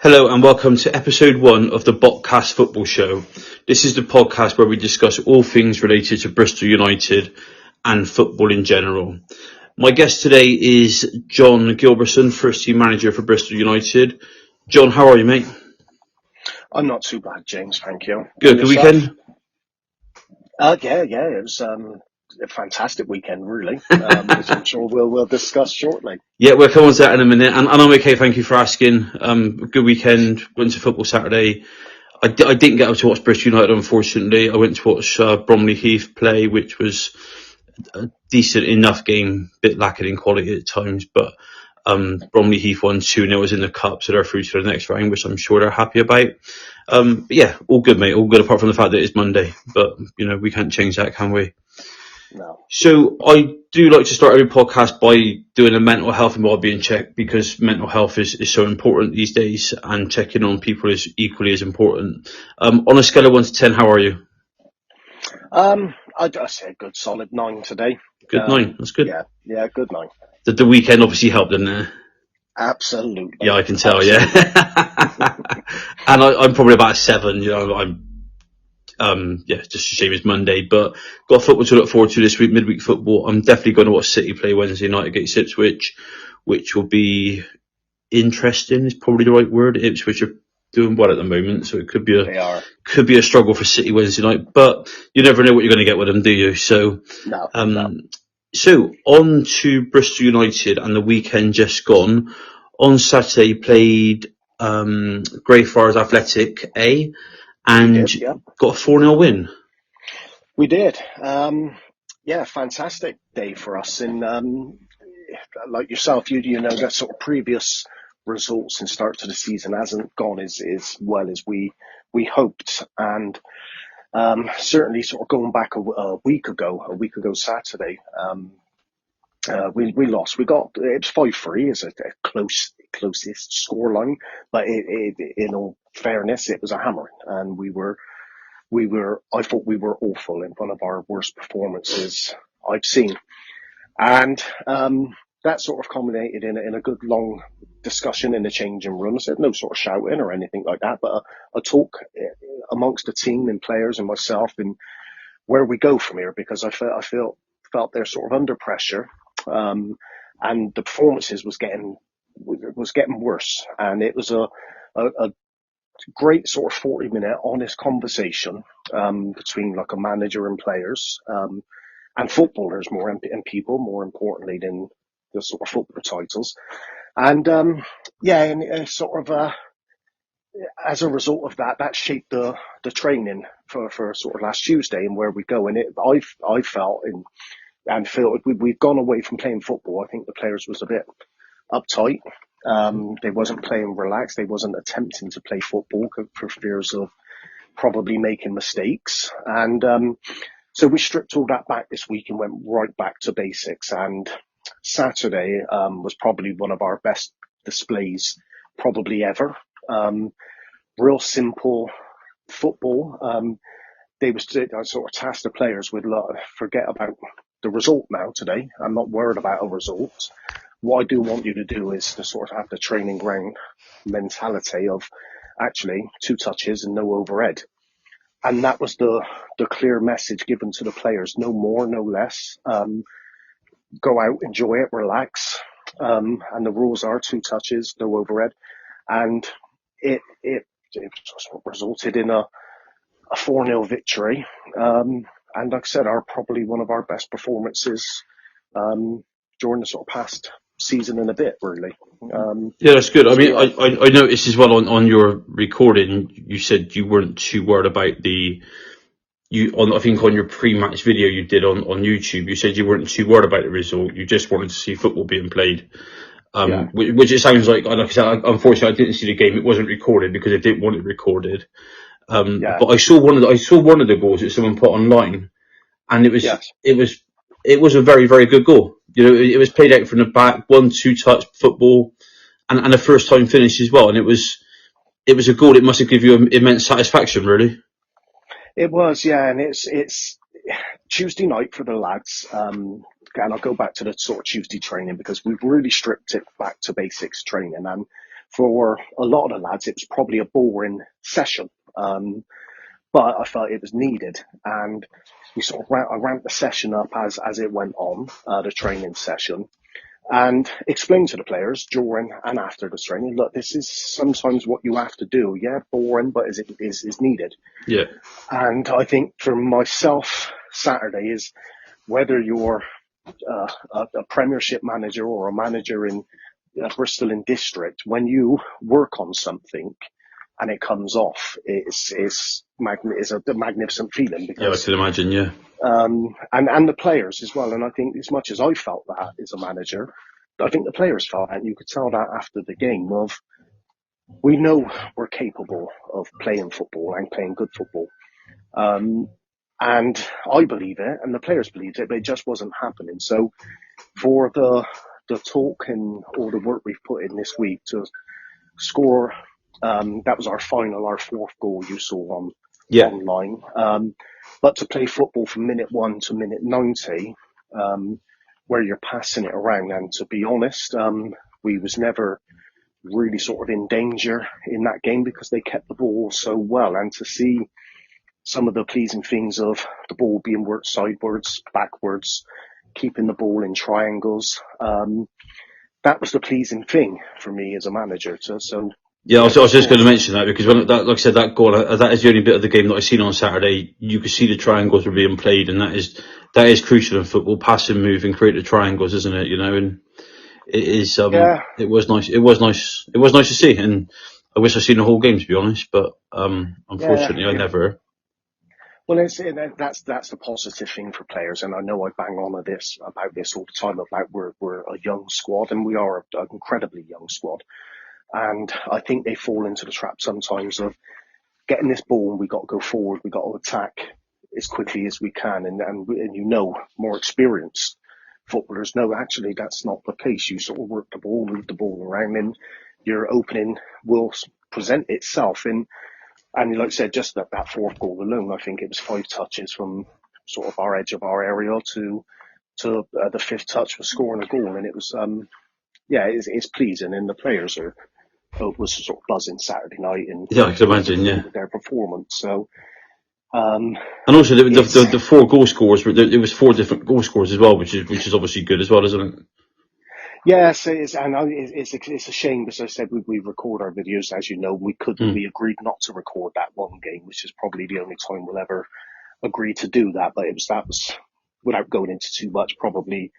Hello and welcome to episode 1 of the Botcast Football Show. This is the podcast where we discuss all things related to Bristol United and football in general. My guest today is John Gilbertson, first team manager for Bristol United. John, how are you, mate? I'm not too bad, James, thank you. Good weekend? Yeah, it was a fantastic weekend, really, which I'm sure we'll discuss shortly. Yeah, we'll come on to that in a minute. And I'm okay, thank you for asking. Good weekend, went to football Saturday. I didn't get up to watch Bristol United, unfortunately. I went to watch Bromley Heath play, which was a decent enough game, a bit lacking in quality at times, but Bromley Heath won 2-0, was in the cup, so they're through to the next round, which I'm sure they're happy about. But yeah, all good, mate, all good, apart from the fact that it's Monday, but we can't change that, can we? No. So I do like to start every podcast by doing a mental health and well-being check, because mental health is so important these days, and checking on people is equally as important. On a scale of 1 to 10, how are you? I'd say a good solid 9 today. Good 9, that's good. Yeah, good 9. The weekend obviously helped, didn't it? Absolutely. Yeah, I can tell. Absolutely. Yeah. And I'm probably about a 7. I'm just a shame it's Monday, but got football to look forward to this week, midweek football. I'm definitely going to watch City play Wednesday night against Ipswich, which will be interesting. Is probably the right word. Ipswich are doing well at the moment, so it could be a struggle for City Wednesday night. But you never know what you're going to get with them, do you? So no. So on to Bristol United and the weekend just gone. On Saturday played Greyfriars Athletic A and got a 4-0 win. We did. Fantastic day for us. And like yourself, you know that sort of previous results and start to the season hasn't gone as well as we hoped. And certainly sort of going back a week ago Saturday, we lost. It was 5-3 as a closest scoreline, but in all fairness, it was a hammering, and I thought we were awful, in one of our worst performances I've seen. And that sort of culminated in a good long discussion in the changing room. So no sort of shouting or anything like that, but a talk amongst the team and players and myself, and where we go from here, because I felt they're sort of under pressure, and the performances was getting worse, and it was a great sort of 40-minute honest conversation between like a manager and players, and footballers and people more importantly than the sort of football titles. And sort of as a result of that shaped the training for sort of last Tuesday and where we go. And I felt and feel we've gone away from playing football. I think the players was a bit uptight. They wasn't playing relaxed. They wasn't attempting to play football for fears of probably making mistakes. And so we stripped all that back this week and went right back to basics. And Saturday was probably one of our best displays probably ever. Real simple football. I sort of tasked the players with, forget about the result now today. I'm not worried about a result. What I do want you to do is to sort of have the training ground mentality of actually 2 touches and no overhead. And that was the clear message given to the players. No more, no less. Go out, enjoy it, relax. And the rules are 2 touches, no overhead. And it resulted in a 4-0 victory. And like I said, probably one of our best performances during the sort of past season and a bit, really. Yeah, that's good. I mean, I noticed as well on your recording, you said you weren't too worried about I think on your pre-match video you did on YouTube, you said you weren't too worried about the result. You just wanted to see football being played. Which it sounds like I said, unfortunately I didn't see the game. It wasn't recorded because I didn't want it recorded. But I saw one of the goals that someone put online, and it was a very, very good goal. It was played out from the back, 1-2 touch football, and a first time finish as well. And it was a goal. It must have given you immense satisfaction, really. It was, yeah, and it's Tuesday night for the lads. And I'll go back to the sort of Tuesday training because we've really stripped it back to basics training, and for a lot of the lads, it was probably a boring session. But I felt it was needed, and we sort of I ramped the session up as it went on, the training session, and explained to the players during and after the training, look, this is sometimes what you have to do. Yeah, boring, but is needed. Yeah. And I think for myself, Saturday is whether you're a Premiership manager or a manager in Bristol in District, when you work on something and it comes off, it's a magnificent feeling. Because, I can imagine, yeah. And the players as well. And I think as much as I felt that as a manager, I think the players felt that. And you could tell that after the game we know we're capable of playing football and playing good football. And I believe it, and the players believed it, but it just wasn't happening. So for the talk and all the work we've put in this week to score, that was our fourth goal you saw online. But to play football from minute 1 to minute 90, where you're passing it around, and to be honest, we was never really sort of in danger in that game because they kept the ball so well. And to see some of the pleasing things of the ball being worked sidewards, backwards, keeping the ball in triangles, that was the pleasing thing for me as a manager. Yeah, I was just going to mention that because like I said, that goal, that is the only bit of the game that I seen on Saturday. You could see the triangles were being played, and that is crucial in football. Passing, move, and create the triangles, isn't it? You know, and it is. It was nice. It was nice. It was nice to see, and I wish I'd seen the whole game, to be honest. But unfortunately, I never. Well, that's the positive thing for players, and I know I bang on about this all the time about we're a young squad, and we are an incredibly young squad. And I think they fall into the trap sometimes of getting this ball and we got to go forward, we got to attack as quickly as we can. And more experienced footballers know actually that's not the case. You sort of work the ball, move the ball around, and your opening will present itself. And like I said, just that fourth goal alone, I think it was 5 touches from sort of our edge of our area to the 5th touch for scoring a goal. And it was, it's pleasing, and the players was sort of buzzing Saturday night, and I can imagine, their performance. So, and also the 4 goal scorers, there was 4 different goal scorers as well, which is obviously good as well, isn't it? Yes, it's a shame because I said we record our videos, as you know. We agreed not to record that one game, which is probably the only time we'll ever agree to do that. But that was without going into too much, probably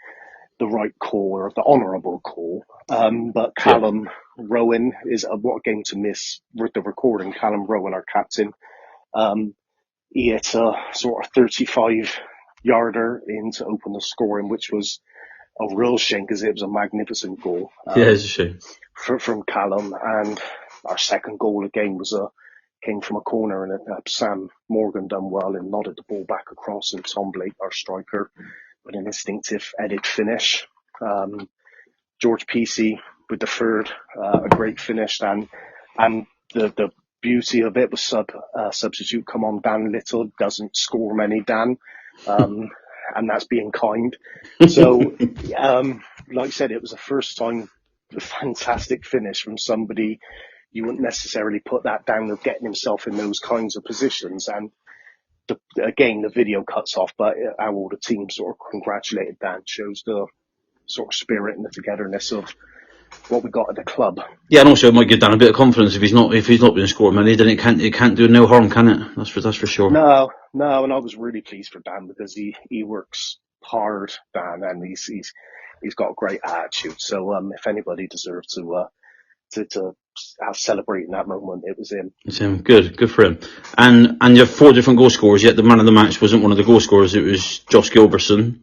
the right call or the honourable call. But Callum Rowan is what a game to miss with the recording. Callum Rowan, our captain, he hit a sort of 35-yarder in to open the scoring, which was a real shame because it was a magnificent goal. It's a shame. From Callum. And our second goal again came from a corner, and Sam Morgan done well and nodded the ball back across, and Tom Blake, our striker, with an instinctive edit finish. George Pesey with the third, a great finish, and the beauty of it was substitute come on Dan Little, doesn't score many, Dan, and that's being kind. So, like I said, it was the first time a fantastic finish from somebody you wouldn't necessarily put that down of getting himself in those kinds of positions. And again, the video cuts off, but how all the team sort of congratulated Dan shows the sort of spirit and the togetherness of what we got at the club. Yeah, and also it might give Dan a bit of confidence if he's not been scoring many, then it can't do no harm, can it? That's for sure. No, and I was really pleased for Dan because he works hard, Dan, and he's got a great attitude. So if anybody deserves to celebrate in that moment, it was him. It's him. Good for him. And you have 4 different goal scorers, yet the man of the match wasn't one of the goal scorers, it was Josh Gilbertson.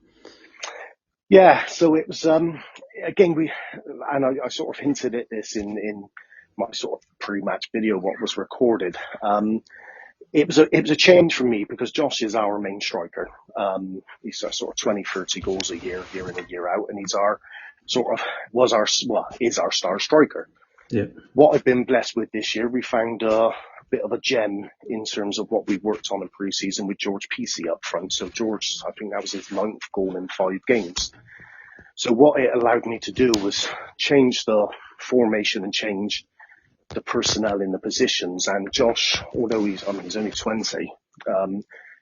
Yeah, so it was again I sort of hinted at this in my sort of pre-match video, what was recorded. It was a change for me because Josh is our main striker. He's a sort of 20-30 goals a year in and year out, and he's is our star striker. Yeah. What I've been blessed with this year, we found a bit of a gem in terms of what we worked on in pre-season with George Pesey up front. So George, I think that was his 9th goal in 5 games. So what it allowed me to do was change the formation and change the personnel in the positions. And Josh, although he's only 20,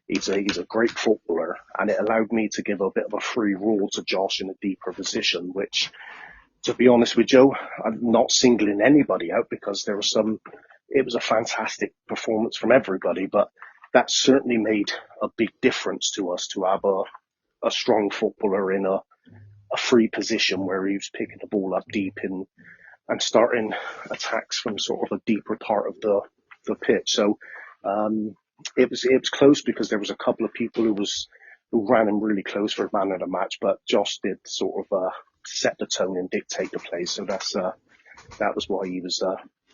he's a great footballer, and it allowed me to give a bit of a free role to Josh in a deeper position, which, to be honest with Joe, I'm not singling anybody out because it was a fantastic performance from everybody, but that certainly made a big difference to us to have a strong footballer in a free position where he was picking the ball up deep and starting attacks from sort of a deeper part of the pitch. So it was close because there was a couple of people who ran him really close for man of the match, but Josh did sort of set the tone and dictate the play. So that was why he was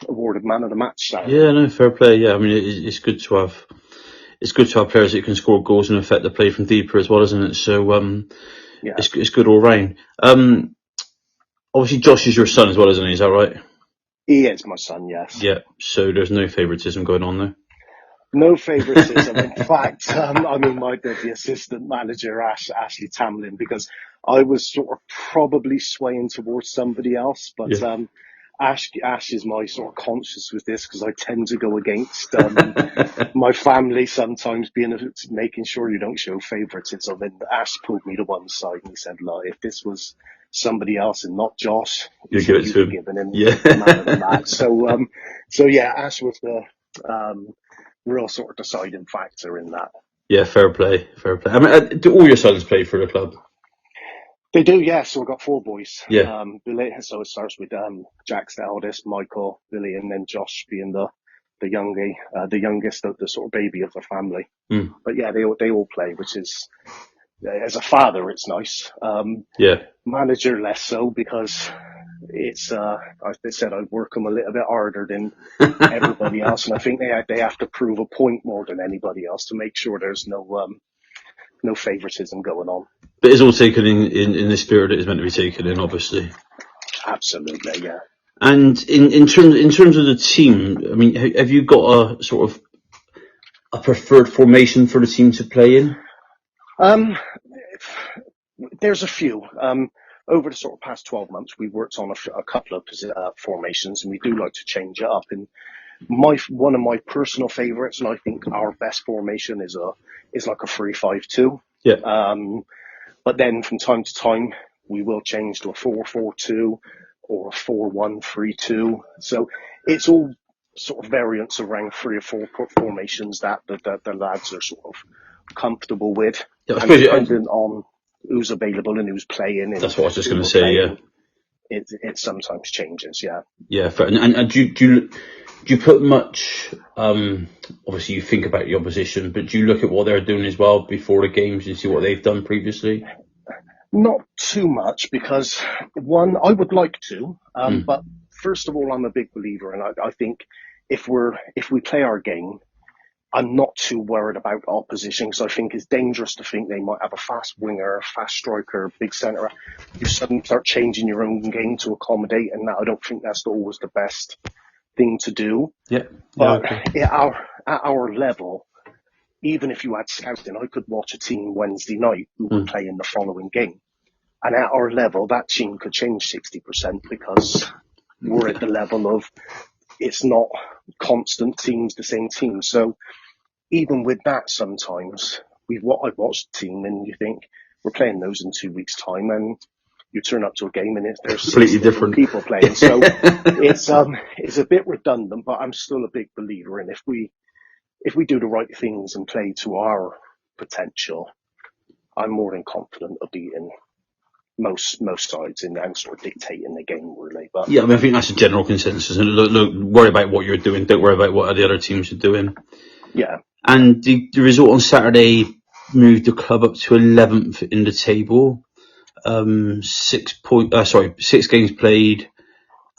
awarded man of the match. Yeah, no, fair play. Yeah, I mean, it's good to have players that can score goals and affect the play from deeper as well, isn't it? So yeah, it's good all round. Obviously, Josh is your son as well, isn't he? Is that right? He is my son, yes. Yeah. So there's no favouritism going on there. No favouritism. In fact, the assistant manager, Ashley Tamlin, because I was sort of probably swaying towards somebody else, but Ash is my sort of conscience with this because I tend to go against my family sometimes, making sure you don't show favouritism. And Ash pulled me to one side and he said, "Look, if this was somebody else and not Josh, you'd give it to him." Giving him the man of the match." So yeah, Ash was the real sort of deciding factor in that. Yeah, fair play. I mean, do all your sons play for the club? They do, yeah. So we've got 4 boys. Yeah. Billy. So it starts with Jack's the eldest, Michael, Billy, and then Josh being the youngest, the sort of baby of the family. Mm. But yeah, they all play, which is, as a father, it's nice. Yeah. Manager less so because it's like I said, I work them a little bit harder than everybody else, and I think they have to prove a point more than anybody else to make sure there's no favouritism going on. But it's all taken in the spirit it is meant to be taken in, obviously. Absolutely, yeah. And in terms of the team, I mean, have you got a sort of a preferred formation for the team to play in? There's a few. Over the sort of past 12 months, we've worked on a couple of formations, and we do like to change it up. And one of my personal favourites, and I think our best formation is like a 3-5-2. Yeah. But then from time to time, we will change to a 4-4-2 or a 4-1-3-2. So it's all sort of variants around 3 or 4 formations that the lads are sort of comfortable with. Yeah, and depending on who's available and who's playing. That's what I was just going to say, yeah. It sometimes changes, yeah. Yeah, fair. And do you put much, obviously you think about the opposition, but do you look at what they're doing as well before the games and see what they've done previously? Not too much because, one, I would like to, but first of all, I'm a big believer, and I think if we play our game, I'm not too worried about opposition because I think it's dangerous to think they might have a fast winger, fast striker, big centre. You suddenly start changing your own game to accommodate, and I don't think that's always the best thing to do. Yeah. But at our level, even if you had scouting, I could watch a team Wednesday night who would play in the following game. And at our level, that team could change 60% because we're at the level of it's not constant teams, the same team. So even with that, sometimes I've watched the team and you think we're playing those in 2 weeks' time, and you turn up to a game and there's completely different people playing. So it's a bit redundant, but I'm still a big believer in if we do the right things and play to our potential, I'm more than confident of beating most sides and sort of dictating the game, really. But yeah, I mean, I think that's a general consensus. And look, worry about what you're doing. Don't worry about what the other teams are doing. Yeah. And the result on Saturday moved the club up to 11th in the table. 6 games played,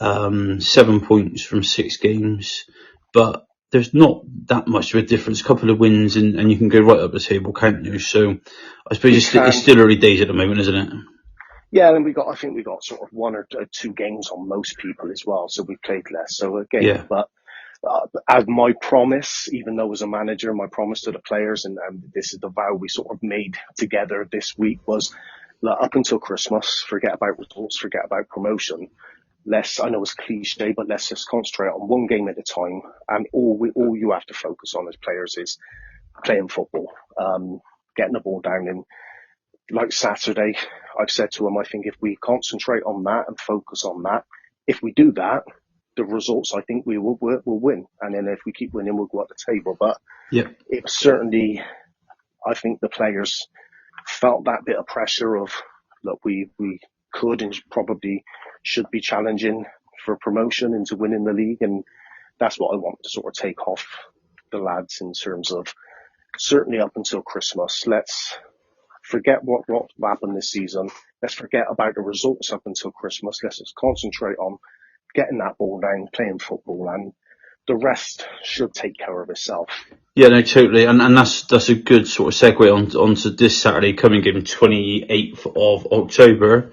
7 points from 6 games, but there's not that much of a difference. A couple of wins and you can go right up the table, can't you? So I suppose it's still early days at the moment, isn't it? Yeah, and I think we got sort of 1 or 2 games on most people as well, so we played less. So again, yeah. But as my promise, even though as a manager, my promise to the players, and this is the vow we sort of made together this week, was up until Christmas, forget about results, forget about promotion. I know it's cliche, but let's just concentrate on one game at a time. And all you have to focus on as players is playing football, getting the ball down. And like Saturday, I've said to them, I think if we concentrate on that and focus on that, if we do that, the results, I think we will win. And then if we keep winning, we'll go up the table. But it certainly, I think the players felt that bit of pressure of, look, we could and probably should be challenging for promotion into winning the league. And that's what I want to sort of take off the lads in terms of certainly up until Christmas. Let's forget what happened this season. Let's forget about the results up until Christmas. Let's just concentrate on getting that ball down, playing football, and the rest should take care of itself. Yeah, no, totally, and that's a good sort of segue onto this Saturday coming game, 28th of October,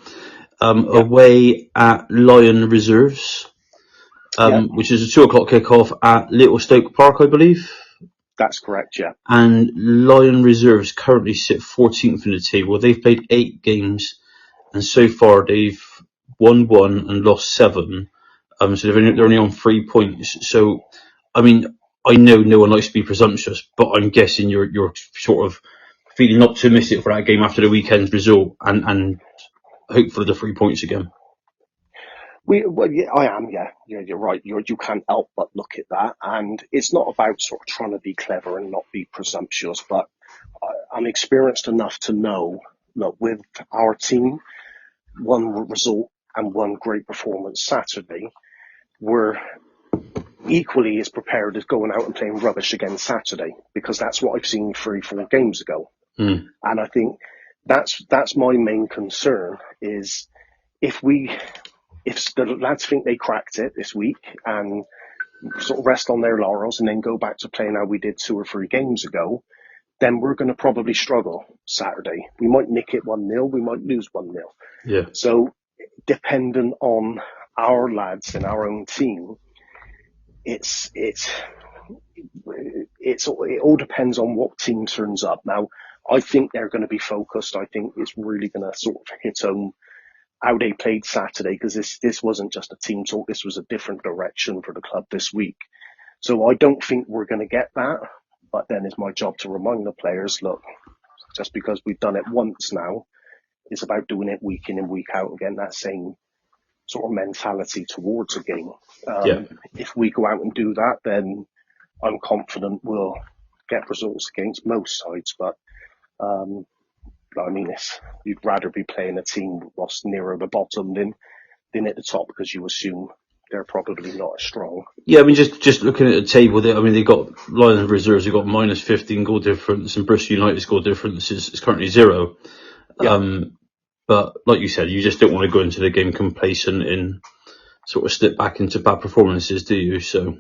away at Lion Reserves, which is a 2:00 kickoff at Little Stoke Park, I believe. That's correct, yeah. And Lion Reserves currently sit 14th in the table. They've played 8 games, and so far they've won 1 and lost 7. So they're only on 3 points. So, I mean, I know no one likes to be presumptuous, but I'm guessing you're sort of feeling optimistic for that game after the weekend's result and hope for the 3 points again. I am, yeah. You're right. You can't help but look at that. And it's not about sort of trying to be clever and not be presumptuous, but I'm experienced enough to know that with our team, one result and one great performance Saturday, we're equally as prepared as going out and playing rubbish again Saturday, because that's what I've seen 3-4 games ago. And I think that's my main concern is if the lads think they cracked it this week and sort of rest on their laurels and then go back to playing how we did 2 or 3 games ago, then we're going to probably struggle Saturday. We might nick it 1-0, we might lose 1-0. Yeah. So dependent on our lads and our own team, it all depends on what team turns up. Now, I think they're going to be focused. I think it's really going to sort of hit home how they played Saturday, because this wasn't just a team talk. This was a different direction for the club this week. So I don't think we're going to get that. But then it's my job to remind the players, look, just because we've done it once now, it's about doing it week in and week out and getting that same sort of mentality towards a game. If we go out and do that, then I'm confident we'll get results against most sides. But I mean, you'd rather be playing a team what's nearer the bottom than at the top, because you assume they're probably not as strong. Yeah, I mean, just looking at the table, they got Lions Reserves, they've got minus 15 goal difference, and Bristol United's goal difference is currently 0. Yeah. But like you said, you just don't want to go into the game complacent and sort of slip back into bad performances, do you? So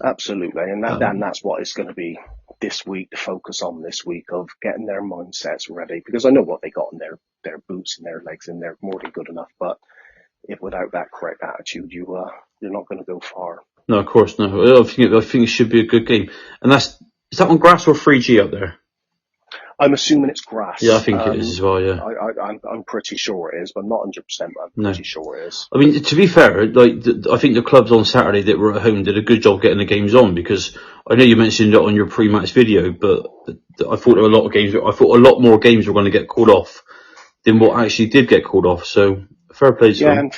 absolutely, and that's what it's going to be this week, to focus on this week, of getting their mindsets ready, because I know what they got in their boots and their legs, and they're more than good enough. But if without that correct attitude, you're not going to go far. No, of course, no. I think it should be a good game. And is that on grass or 3G up there? I'm assuming it's grass. Yeah, I think it is as well, yeah. I'm pretty sure it is, but not 100%, but I'm pretty sure it is. I mean, to be fair, I think the clubs on Saturday that were at home did a good job getting the games on, because I know you mentioned it on your pre-match video, but I thought a lot more games were going to get called off than what actually did get called off, so fair play to them.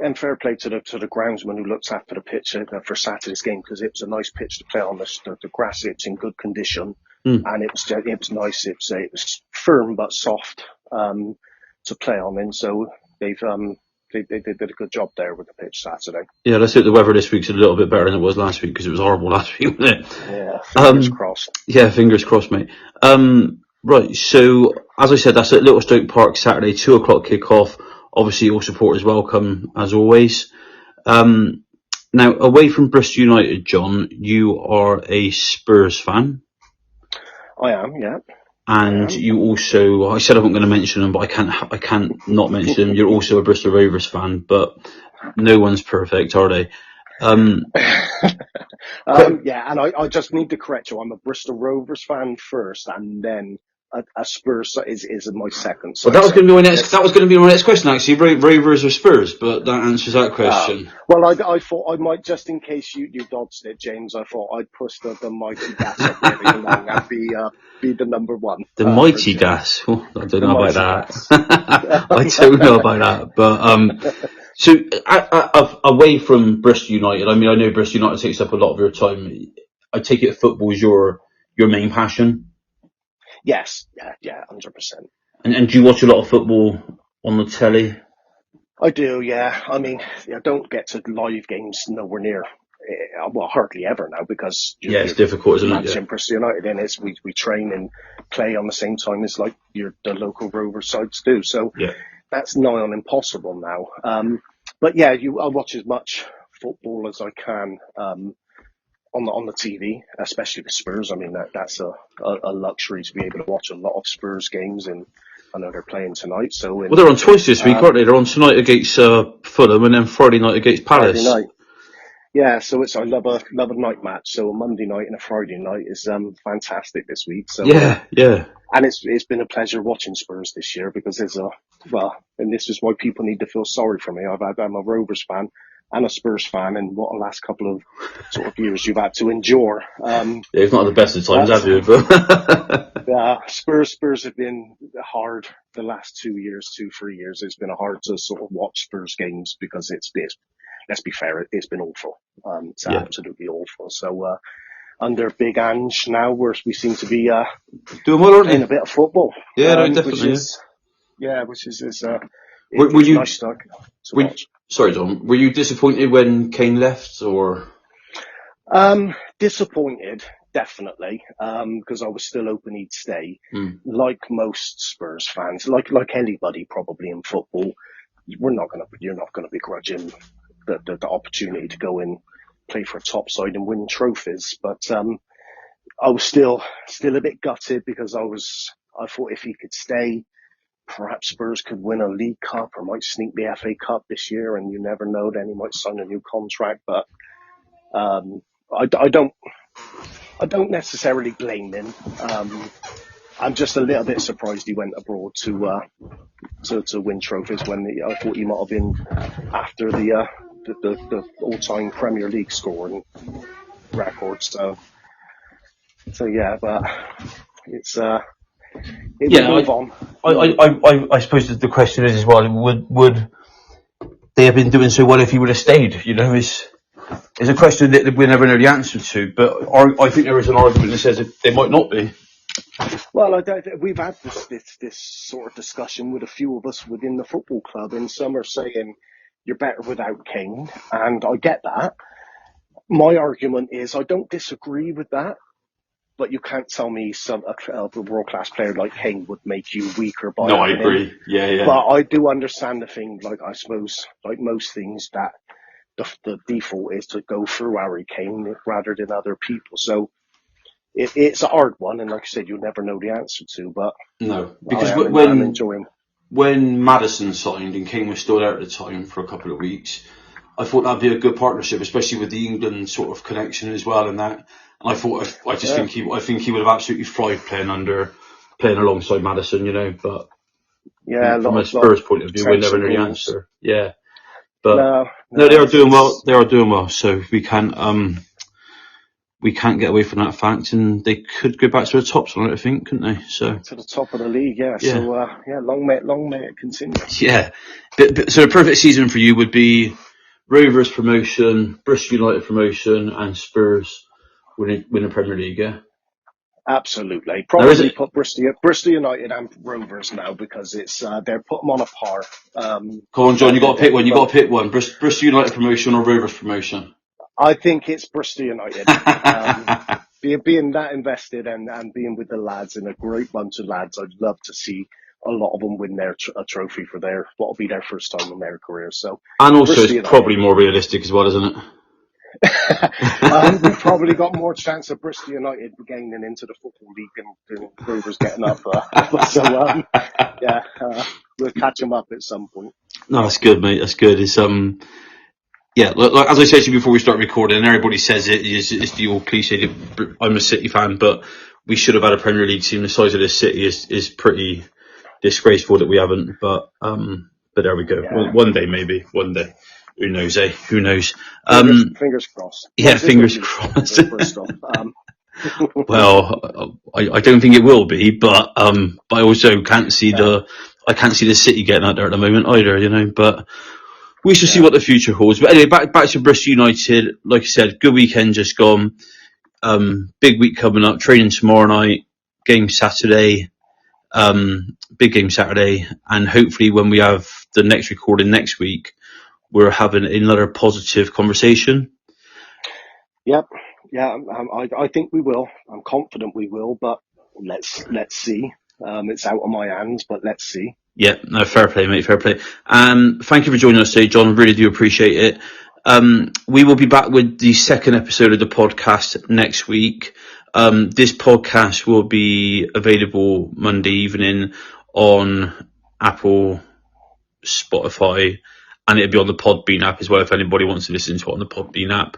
And fair play to the groundsman who looked after the pitch for Saturday's game, because it was a nice pitch to play on. The grass, it's in good condition. And it was nice. It was firm but soft to play on, and so they did a good job there with the pitch Saturday. Yeah, let's hope the weather this week's a little bit better than it was last week, because it was horrible last week, wasn't it? Yeah, fingers crossed. Yeah, fingers crossed, mate. Right, so as I said, that's at Little Stoke Park Saturday, 2:00 kickoff. Obviously, all supporters welcome as always. Now, away from Bristol United, John, you are a Spurs fan. I am, yeah. And you also, I said I wasn't going to mention them, but I can't not mention them. You're also a Bristol Rovers fan, but no one's perfect, are they? Yeah, and I just need to correct you. I'm a Bristol Rovers fan first, and then a Spurs is my second side. Well, that was going to be my next. That was going to be my next question, actually. Rovers or Spurs, but that answers that question. Well, I thought I might, just in case you dodged it, James. I thought I'd push the mighty gas up really along and be the number one. The mighty gas. Oh, I don't know about that. I don't know about that. But so away from Bristol United, I mean, I know Bristol United takes up a lot of your time. I take it football is your main passion. Yes, yeah, 100%. And do you watch a lot of football on the telly? I do, yeah. I mean, I don't get to live games nowhere near, well, hardly ever now, because it's difficult, isn't it? Manchester Bristol United, and we train and play on the same time as like the local Rover sides do. So that's nigh on impossible now. But yeah, I watch as much football as I can on the TV, especially with Spurs. I mean, that's a luxury to be able to watch a lot of Spurs games, and I know they're playing tonight. So well, they're on twice this week, aren't they? They're on tonight against Fulham, and then Friday night against Palace. Friday night. Yeah, so I love a night match. So a Monday night and a Friday night is fantastic this week. So yeah. And it's been a pleasure watching Spurs this year, because and this is why people need to feel sorry for me. I'm a Rovers fan and a Spurs fan, and what a last couple of sort of years you've had to endure. It's not the best of times, have you? But Spurs have been hard the last 3 years. It's been hard to sort of watch Spurs games, because it's let's be fair, it's been awful. It's absolutely awful. So under Big Ange now, we seem to be doing well, aren't playing a bit of football. Yeah, no, definitely. Which is were you nice to watch. Sorry, John. Were you disappointed when Kane left, or? Disappointed, definitely, because I was still hoping he'd stay. Like most Spurs fans, like anybody probably in football, you're not gonna begrudge him the opportunity to go and play for a top side and win trophies. But I was still a bit gutted, because I thought if he could stay, perhaps Spurs could win a League Cup or might sneak the FA Cup this year, and you never know, then he might sign a new contract. But I don't necessarily blame him. I'm just a little bit surprised he went abroad to win trophies, when I thought he might have been after the all-time Premier League scoring record. So yeah, but it's move on. I suppose the question is as well, would they have been doing so well if he would have stayed? You know, is a question that we never know the answer to. But I think there is an argument that says that they might not be. Well, we've had this sort of discussion with a few of us within the football club, and some are saying you're better without Kane, and I get that. My argument is I don't disagree with that, but you can't tell me a world-class player like Kane would make you weaker by. No, I agree. Yeah. But I do understand the thing, like I suppose, like most things, that the default is to go through Harry Kane rather than other people. So it's a hard one, and like I said, you'll never know the answer to. But no, because I'm enjoying. When Maddison signed and Kane was still there at the time for a couple of weeks, I thought that'd be a good partnership, especially with the England sort of connection as well, and that. And I think he would have absolutely thrived playing alongside Maddison, you know. But from a Spurs point of view, we never know the answer. Yeah, but no, they are doing well. They are doing well, so we can't get away from that fact, and they could go back to the top tonight, I think, couldn't they? So to the top of the league, yeah. So long may it continue. Yeah, but so the perfect season for you would be Rovers promotion, Bristol United promotion, and Spurs win the Premier League. Yeah, absolutely. Probably put Bristol United and Rovers now, because it's they're putting them on a par. Come on, John, you got to pick one. You got to pick one. Bristol United promotion or Rovers promotion. I think it's Bristol United. Being that invested and being with the lads, and a great bunch of lads, I'd love to see a lot of them win a trophy for what will be their first time in their career. So, and also it's probably more realistic as well, isn't it? We've probably got more chance of Bristol United gaining into the football league than Rovers getting up. So we'll catch them up at some point. No, that's good, mate. That's good. It's yeah, look, as I said to you before we start recording, and everybody says it's the old cliche that I'm a City fan, but we should have had a Premier League team the size of this City is pretty disgraceful that we haven't. But there we go. Yeah. One day, maybe. One day. Who knows, eh? Who knows? Fingers crossed. Yeah, fingers crossed. Bristol. Well, I don't think it will be, but I also can't see the City getting out there at the moment either, you know. But we shall see what the future holds. But anyway, back to Bristol United. Like I said, good weekend just gone. Big week coming up. Training tomorrow night. Game Saturday. Big game Saturday, and hopefully when we have the next recording next week, we're having another positive conversation. Yep. Yeah, I think we will. I'm confident we will, but let's see. It's out of my hands, but let's see. Yeah, no, fair play, mate, fair play. Thank you for joining us today, John. Really do appreciate it. We will be back with the second episode of the podcast next week. This podcast will be available Monday evening on Apple, Spotify, and it'll be on the Podbean app as well if anybody wants to listen to it on the Podbean app.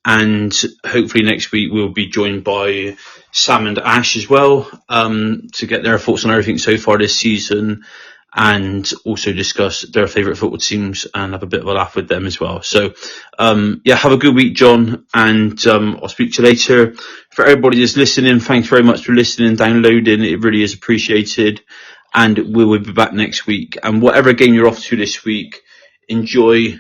And hopefully next week we'll be joined by Sam and Ash as well, to get their thoughts on everything so far this season, and also discuss their favourite football teams and have a bit of a laugh with them as well. So, have a good week, John, and I'll speak to you later. For everybody that's listening, thanks very much for listening and downloading. It really is appreciated, and we will be back next week. And whatever game you're off to this week, enjoy